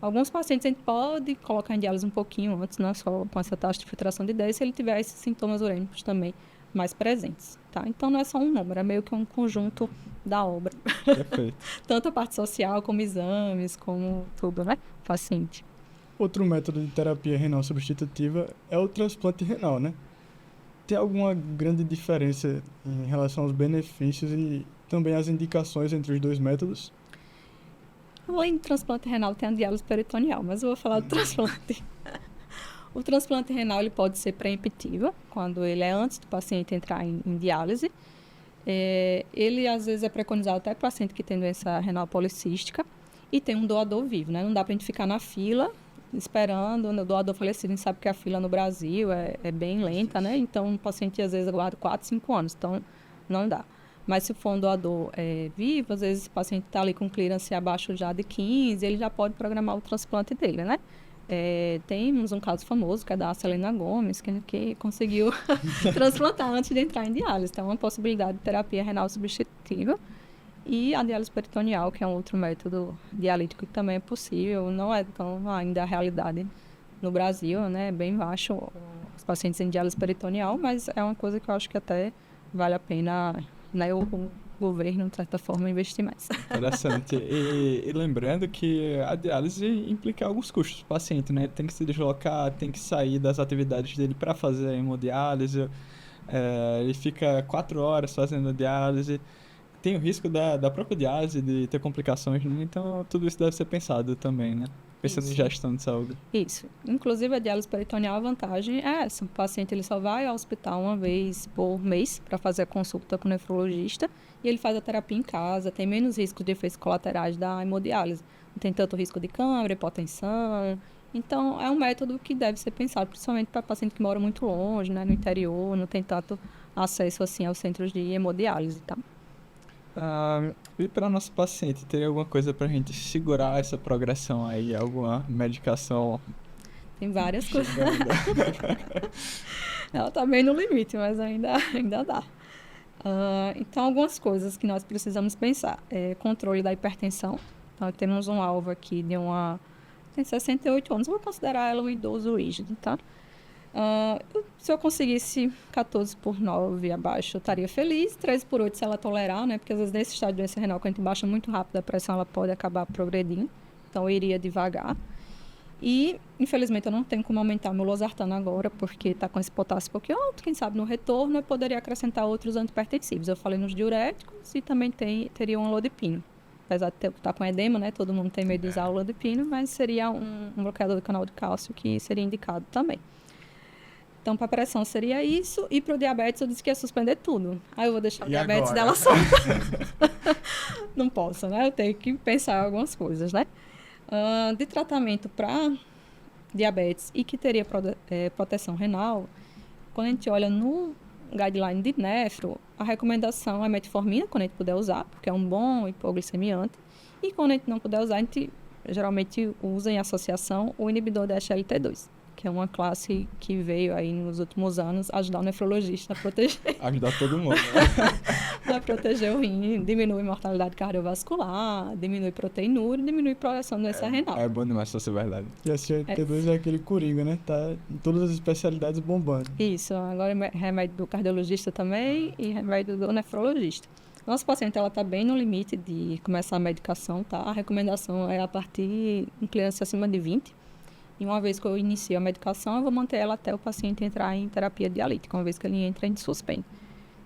alguns pacientes a gente pode colocar em diálise um pouquinho antes, não só com essa taxa de filtração de 10, se ele tiver esses sintomas urêmicos também mais presentes, tá? Então, não é só um número, é meio que um conjunto da obra. Perfeito. Tanto a parte social, como exames, como tudo, né? Paciente. Outro método de terapia renal substitutiva é o transplante renal, né? Tem alguma grande diferença em relação aos benefícios e também as indicações entre os dois métodos? Além do transplante renal, tem a diálise peritoneal, mas eu vou falar do transplante. O transplante renal ele pode ser preemptivo, quando ele é antes do paciente entrar em diálise. Ele, às vezes, é preconizado até para paciente que tem doença renal policística e tem um doador vivo, né? Não dá para a gente ficar na fila esperando o doador falecido. A gente sabe que a fila no Brasil é bem lenta, né? Então, o paciente, às vezes, aguarda 4, 5 anos. Então, não dá. Mas se for um doador vivo, às vezes o paciente está ali com clearance abaixo já de 15, ele já pode programar o transplante dele, né? Temos um caso famoso, que é da Selena Gomes, que conseguiu transplantar antes de entrar em diálise. Então, é uma possibilidade de terapia renal substitutiva. E a diálise peritoneal, que é um outro método dialítico que também é possível, não é tão ainda a realidade no Brasil, né? É bem baixo os pacientes em diálise peritoneal, mas é uma coisa que eu acho que até vale a pena, né, o governo, de certa forma, investir mais. Interessante. E lembrando que a diálise implica alguns custos do paciente, né? Tem que se deslocar, tem que sair das atividades dele para fazer a hemodiálise. Ele fica 4 horas fazendo a diálise. Tem o risco da própria diálise de ter complicações, né? Então tudo isso deve ser pensado também, né? Pensando em gestão de saúde. Isso. Inclusive, a diálise peritoneal, a vantagem é essa. O paciente ele só vai ao hospital uma vez por mês para fazer a consulta com o nefrologista e ele faz a terapia em casa, tem menos risco de efeitos colaterais da hemodiálise. Não tem tanto risco de câimbra, hipotensão. Então, é um método que deve ser pensado, principalmente para paciente que mora muito longe, né, no interior, não tem tanto acesso assim aos centros de hemodiálise, tá? E para nosso paciente, teria alguma coisa para a gente segurar essa progressão aí? Alguma medicação? Tem várias coisas. chegando? Ela está bem no limite, mas ainda dá. Então, algumas coisas que nós precisamos pensar. Controle da hipertensão. Então, temos um alvo aqui de tem 68 anos. Eu vou considerar ela um idoso rígido, tá? Se eu conseguisse 14/9 abaixo, eu estaria feliz. 13/8 se ela tolerar, né? Porque às vezes nesse estágio de doença renal, quando a gente baixa muito rápido a pressão, ela pode acabar progredindo. Então, eu iria devagar. E, infelizmente, eu não tenho como aumentar meu losartano agora, porque está com esse potássio um pouquinho alto. Quem sabe no retorno eu poderia acrescentar outros antipertensivos. Eu falei nos diuréticos e também teria um amlodipino. Apesar de estar com edema, né? Todo mundo tem medo de usar o amlodipino, mas seria um bloqueador do canal de cálcio que seria indicado também. Então, para a pressão seria isso. E para o diabetes, eu disse que ia suspender tudo. Aí eu vou deixar o diabetes dela solta. Não posso, né? Eu tenho que pensar em algumas coisas, né? De tratamento para diabetes e que teria proteção renal, quando a gente olha no guideline de nefro, a recomendação é metformina, quando a gente puder usar, porque é um bom hipoglicemiante. E quando a gente não puder usar, a gente geralmente usa em associação o inibidor da SLT2, que é uma classe que veio aí nos últimos anos ajudar o nefrologista a proteger, Ajudar todo mundo, né? a proteger o rim, diminui mortalidade cardiovascular, diminui proteinúria, diminui progressão da doença renal. É bom demais pra ser verdade. E a SLT2 é aquele coringa, né? Tá em todas as especialidades bombando. Isso, agora é remédio do cardiologista também e remédio do nefrologista. Nossa paciente, ela está bem no limite de começar a medicação, tá? A recomendação é a partir de criança acima de 20. E uma vez que eu inicio a medicação, eu vou manter ela até o paciente entrar em terapia dialítica. Uma vez que ele entra, a gente suspende.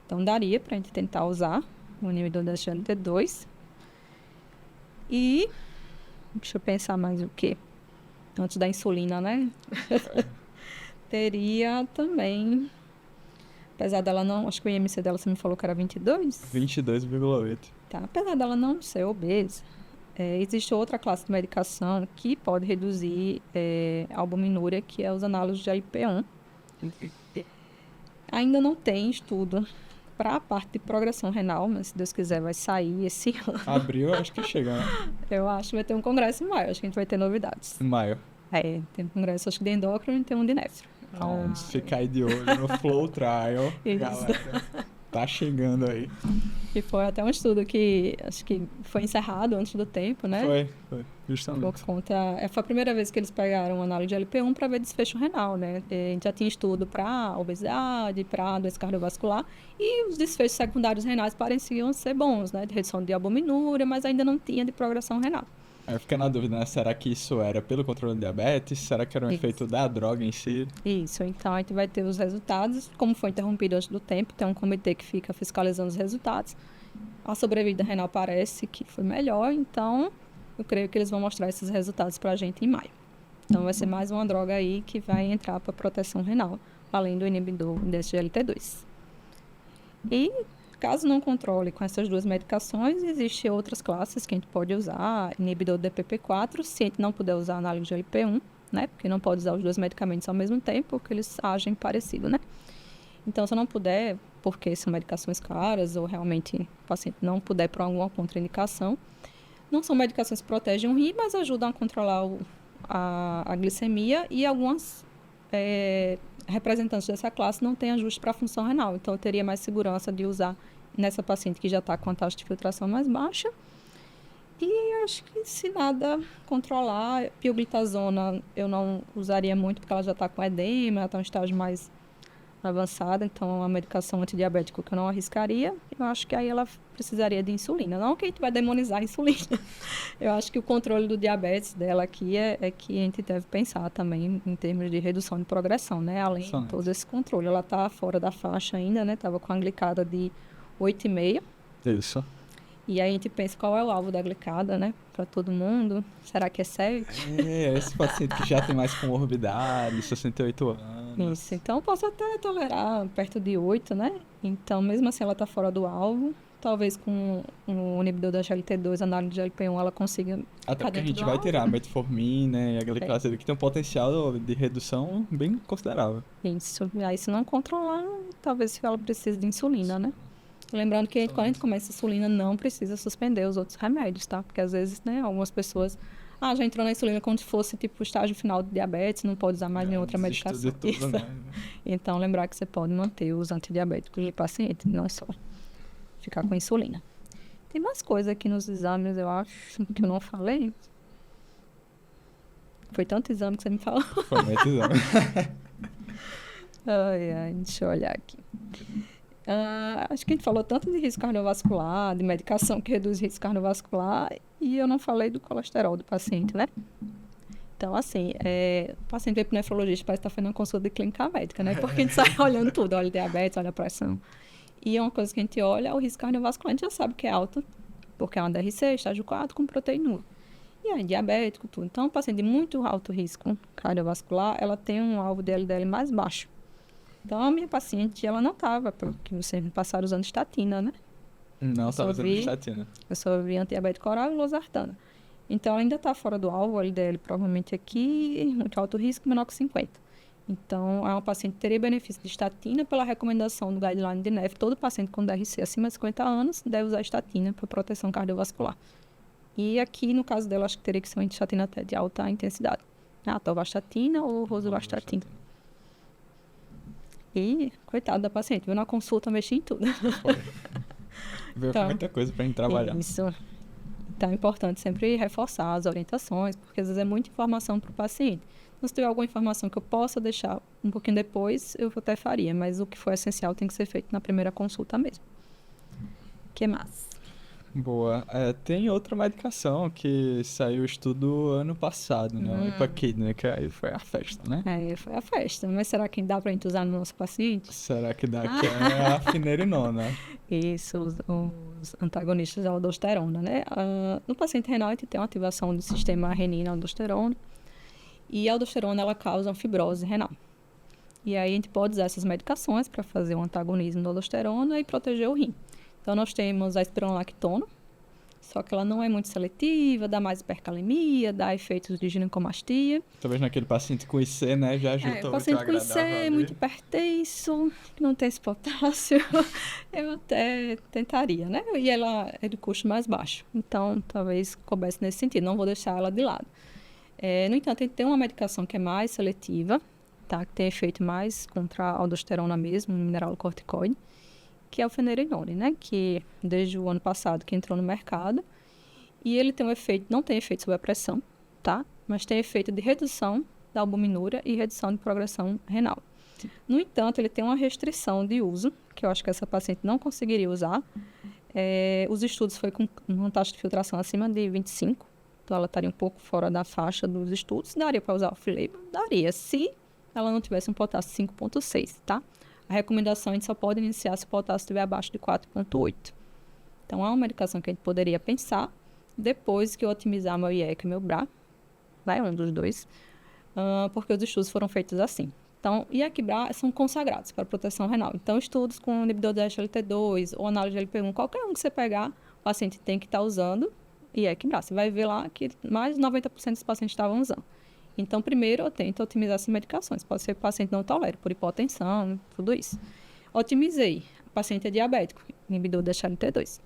Então, daria para a gente tentar usar o inibidor da SGLT2. E, deixa eu pensar mais o quê? Antes da insulina, né? Teria também, apesar dela não, acho que o IMC dela você me falou que era 22? 22,8. Tá, apesar dela não ser obesa, existe outra classe de medicação que pode reduzir a albuminúria, que é os análogos de LP1. Ainda não tem estudo para a parte de progressão renal, mas se Deus quiser vai sair esse ano. Abril, acho que chega, né? Eu acho que vai ter um congresso em maio, acho que a gente vai ter novidades. Em maio. Tem um congresso, acho que de endócrino e tem um de nefro. Então, se ficar aí de olho no Flow Trial, Isso. galera, tá chegando aí. E foi até um estudo que acho que foi encerrado antes do tempo, né? Foi, justamente. Por conta, foi a primeira vez que eles pegaram uma análise de LP1 para ver desfecho renal, né? A gente já tinha estudo para obesidade, para doença cardiovascular, e os desfechos secundários renais pareciam ser bons, né? De redução de albuminúria, mas ainda não tinha de progressão renal. Aí eu fiquei na dúvida, né? Será que isso era pelo controle do diabetes? Será que era um Isso. efeito da droga em si? Isso, então a gente vai ter os resultados, como foi interrompido antes do tempo, tem um comitê que fica fiscalizando os resultados. A sobrevida renal parece que foi melhor, então eu creio que eles vão mostrar esses resultados para a gente em maio. Então vai ser mais uma droga aí que vai entrar para proteção renal, além do inibidor desse GLT2. E caso não controle com essas duas medicações, existem outras classes que a gente pode usar, inibidor do DPP4, se a gente não puder usar análogo de LP1, né? Porque não pode usar os dois medicamentos ao mesmo tempo, porque eles agem parecido, né? Então, se eu não puder, porque são medicações caras, ou realmente o paciente não puder por alguma contraindicação, não são medicações que protegem o rim, mas ajudam a controlar a glicemia, e algumas representantes dessa classe não têm ajuste para a função renal. Então, eu teria mais segurança de usar nessa paciente que já está com a taxa de filtração mais baixa. E acho que se nada controlar, pioglitazona eu não usaria muito, porque ela já está com edema, ela está em um estágio mais avançado, então é uma medicação antidiabética que eu não arriscaria. Eu acho que aí ela precisaria de insulina. Não que a gente vai demonizar a insulina. Eu acho que o controle do diabetes dela aqui é que a gente deve pensar também em termos de redução de progressão, né? Além de todo esse controle. Ela está fora da faixa ainda, né? Estava com a glicada de 8,5. Isso. E aí a gente pensa qual é o alvo da glicada, né? Para todo mundo. Será que é 7? Esse paciente que já tem mais comorbidade, 68 anos. Isso. Então, eu posso até tolerar perto de 8, né? Então, mesmo assim, ela está fora do alvo. Talvez com o inibidor da GLT2, análise de GLP1, ela consiga Até porque a gente do vai alvo. tirar a metformina e a glicose que tem um potencial de redução bem considerável. Isso. E aí, se não controlar, talvez ela precise de insulina, né? Lembrando que quando a gente começa a insulina, não precisa suspender os outros remédios, tá? Porque às vezes, né, algumas pessoas... já entrou na insulina como se fosse, tipo, o estágio final do diabetes, não pode usar mais nenhuma outra medicação. De tudo, né? Então, lembrar que você pode manter os antidiabéticos do paciente, não é só ficar com insulina. Tem mais coisa aqui nos exames, eu acho, que eu não falei. Foi tanto exame que você me falou. Foi muito exame. Deixa eu olhar aqui. Acho que a gente falou tanto de risco cardiovascular, de medicação que reduz risco cardiovascular, e eu não falei do colesterol do paciente, né? Então, assim, o paciente veio para o nefrologista, parece que está fazendo uma consulta de clínica médica, né? Porque a gente sai olhando tudo, olha diabetes, olha a pressão. E uma coisa que a gente olha é o risco cardiovascular, a gente já sabe que é alto, porque é uma DRC, estágio 4, com proteinúria. E aí, diabético, tudo. Então, um paciente de muito alto risco cardiovascular, ela tem um alvo de LDL mais baixo. Então, a minha paciente, ela não estava, porque vocês me passaram usando estatina, né? Não, estava usando estatina. Eu só vi antidiabético oral e losartana. Então, ela ainda está fora do alvo, o LDL provavelmente aqui, muito alto risco, menor que 50. Então, é uma paciente que teria benefício de estatina pela recomendação do guideline de NEF. Todo paciente com DRC acima de 50 anos deve usar estatina para proteção cardiovascular. E aqui, no caso dela, acho que teria que ser uma estatina até de alta intensidade. A atorvastatina ou rosuvastatina. E, coitado da paciente, viu na consulta mexer em tudo. Veio Então, muita coisa pra gente trabalhar. Isso. Então, é importante sempre reforçar as orientações, porque às vezes é muita informação para o paciente. Então, se tiver alguma informação que eu possa deixar um pouquinho depois, eu até faria, mas o que for essencial tem que ser feito na primeira consulta mesmo. O que mais? Boa. Tem outra medicação que saiu estudo ano passado, né? O Ipakidne, que aí foi a festa, né? Foi a festa. Mas será que dá para a gente usar no nosso paciente? Será que dá? Que é a finerenona. Isso, os antagonistas da aldosterona, né? No paciente renal, a gente tem uma ativação do sistema renina-aldosterona. E a aldosterona, ela causa uma fibrose renal. E aí, a gente pode usar essas medicações para fazer um antagonismo da aldosterona e proteger o rim. Então, nós temos a espironolactona, só que ela não é muito seletiva, dá mais hipercalemia, dá efeitos de ginecomastia. Talvez naquele paciente com IC, né? Já O ajudou paciente com IC, muito hipertenso, que não tem esse potássio, eu até tentaria, né? E ela é de custo mais baixo. Então, talvez coubesse nesse sentido, não vou deixar ela de lado. No entanto, a gente tem uma medicação que é mais seletiva, tá? Que tem efeito mais contra a aldosterona mesmo, um mineralocorticoide, que é o finerenone, né? Que desde o ano passado que entrou no mercado. E ele tem um efeito, não tem efeito sobre a pressão, tá? Mas tem efeito de redução da albuminúria e redução de progressão renal. No entanto, ele tem uma restrição de uso, que eu acho que essa paciente não conseguiria usar. Os estudos foi com uma taxa de filtração acima de 25, então ela estaria um pouco fora da faixa dos estudos. Daria para usar off-label? Daria, se ela não tivesse um potássio 5,6, tá? A recomendação, a gente só pode iniciar se o potássio estiver abaixo de 4,8. Então, é uma medicação que a gente poderia pensar depois que eu otimizar meu IECA e meu BRA, um dos dois, porque os estudos foram feitos assim. Então, IECA e BRA são consagrados para proteção renal. Então, estudos com inibidor da SGLT2 ou análise de LP1, qualquer um que você pegar, o paciente tem que estar usando IECA e BRA. Você vai ver lá que mais de 90% dos pacientes estavam usando. Então, primeiro, eu tento otimizar essas medicações. Pode ser que o paciente não tolere, por hipotensão, tudo isso. Otimizei. O paciente é diabético, inibidor da SGLT2.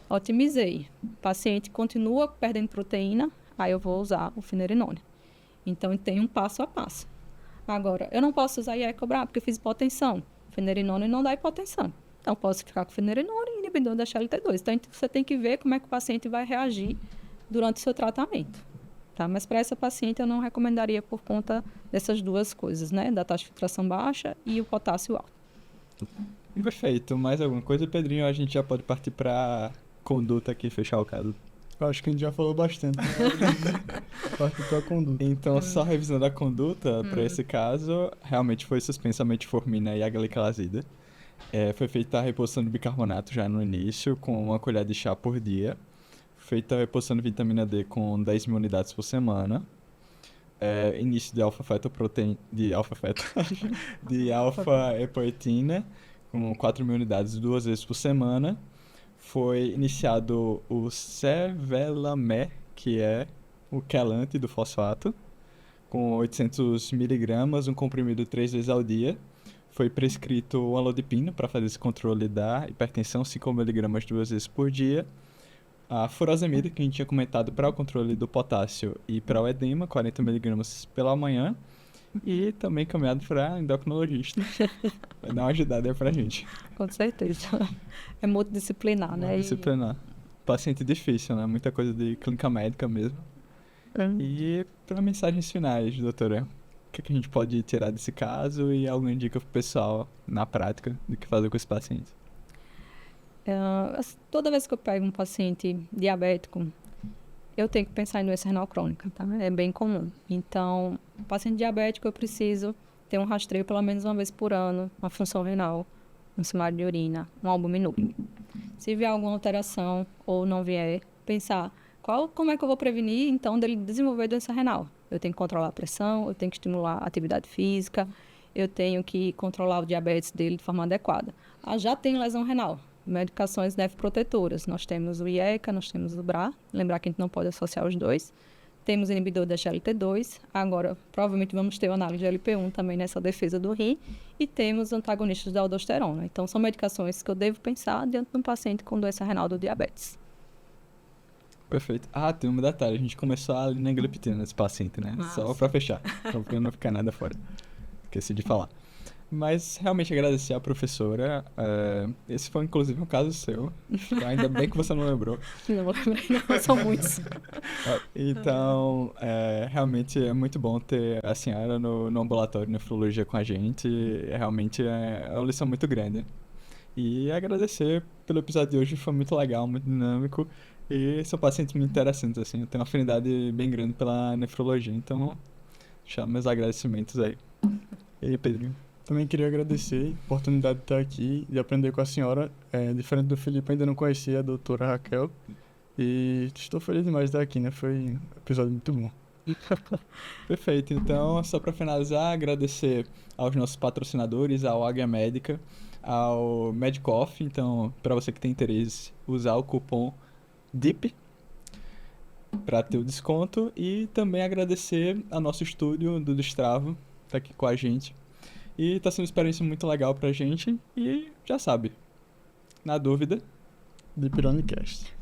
Otimizei. O paciente continua perdendo proteína, aí eu vou usar o finerenone. Então, tem um passo a passo. Agora, eu não posso usar IECA porque eu fiz hipotensão. Finerenone não dá hipotensão. Então, posso ficar com finerenone e inibidor da SGLT2. Então, você tem que ver como é que o paciente vai reagir durante o seu tratamento. Tá? Mas para essa paciente eu não recomendaria por conta dessas duas coisas, né? Da taxa de filtração baixa e o potássio alto. Perfeito. Mais alguma coisa, Pedrinho? A gente já pode partir para conduta aqui, fechar o caso. Eu acho que a gente já falou bastante. Né? Partir para a conduta. Então, só revisando a conduta para esse caso, realmente foi suspensa a metformina e a gliclazida. Foi feita a reposição de bicarbonato já no início, com uma colher de chá por dia. Feita a reposição de vitamina D com 10.000 unidades por semana. Início de alfa-fetoproteína, de alfa-epoetina, com 4.000 unidades 2 vezes por semana. Foi iniciado o Sevelamer, que é o quelante do fosfato, com 800 miligramas, um comprimido 3 vezes ao dia. Foi prescrito o alodipino para fazer esse controle da hipertensão, 5 miligramas 2 vezes por dia. A furosemida, que a gente tinha comentado para o controle do potássio e para o edema, 40 miligramas pela manhã. E também caminhado para endocrinologista. Vai dar uma ajudada aí pra gente. Com certeza. É multidisciplinar, né? Multidisciplinar. Paciente difícil, né? Muita coisa de clínica médica mesmo. E para mensagens finais, doutora, o que a gente pode tirar desse caso e alguma dica pro pessoal, na prática, do que fazer com esse paciente? Toda vez que eu pego um paciente diabético, eu tenho que pensar em doença renal crônica, tá? É bem comum. Então, paciente diabético, eu preciso ter um rastreio pelo menos uma vez por ano, uma função renal, um simário de urina, um albuminúria. Se vier alguma alteração ou não vier, pensar como é que eu vou prevenir, então, dele desenvolver doença renal. Eu tenho que controlar a pressão, eu tenho que estimular a atividade física, eu tenho que controlar o diabetes dele de forma adequada. Já tem lesão renal. Medicações nefroprotetoras. Nós temos o IECA, nós temos o BRA. Lembrar que a gente não pode associar os dois. Temos inibidor da GLT2, agora provavelmente vamos ter o análise de GLP-1 também nessa defesa do rim, e temos antagonistas da aldosterona. Então, são medicações que eu devo pensar diante de um paciente com doença renal do diabetes. Perfeito. Ah, tem um detalhe. A gente começou a linagliptina nesse paciente, né? Só Nossa. pra fechar. Pra não ficar nada fora. Esqueci de falar. Mas realmente agradecer à professora. Esse foi inclusive um caso seu. Ainda bem que você não lembrou. Não, não são muitos. Então, realmente é muito bom ter a senhora no ambulatório de nefrologia com a gente. Realmente é uma lição muito grande. E agradecer pelo episódio de hoje, foi muito legal, muito dinâmico. E são pacientes muito interessantes, assim. Eu tenho uma afinidade bem grande pela nefrologia, então, deixar meus agradecimentos aí. E aí, Pedrinho? Também queria agradecer a oportunidade de estar aqui e aprender com a senhora. Diferente do Felipe, ainda não conhecia a doutora Raquel. E estou feliz demais de estar aqui, né? Foi um episódio muito bom. Perfeito. Então, só para finalizar, agradecer aos nossos patrocinadores, ao Águia Médica, ao Medicoff. Então, para você que tem interesse, usar o cupom DIP para ter o desconto. E também agradecer ao nosso estúdio do Destravo, tá aqui com a gente. E tá sendo uma experiência muito legal pra gente. E já sabe, na dúvida, De Pironecast.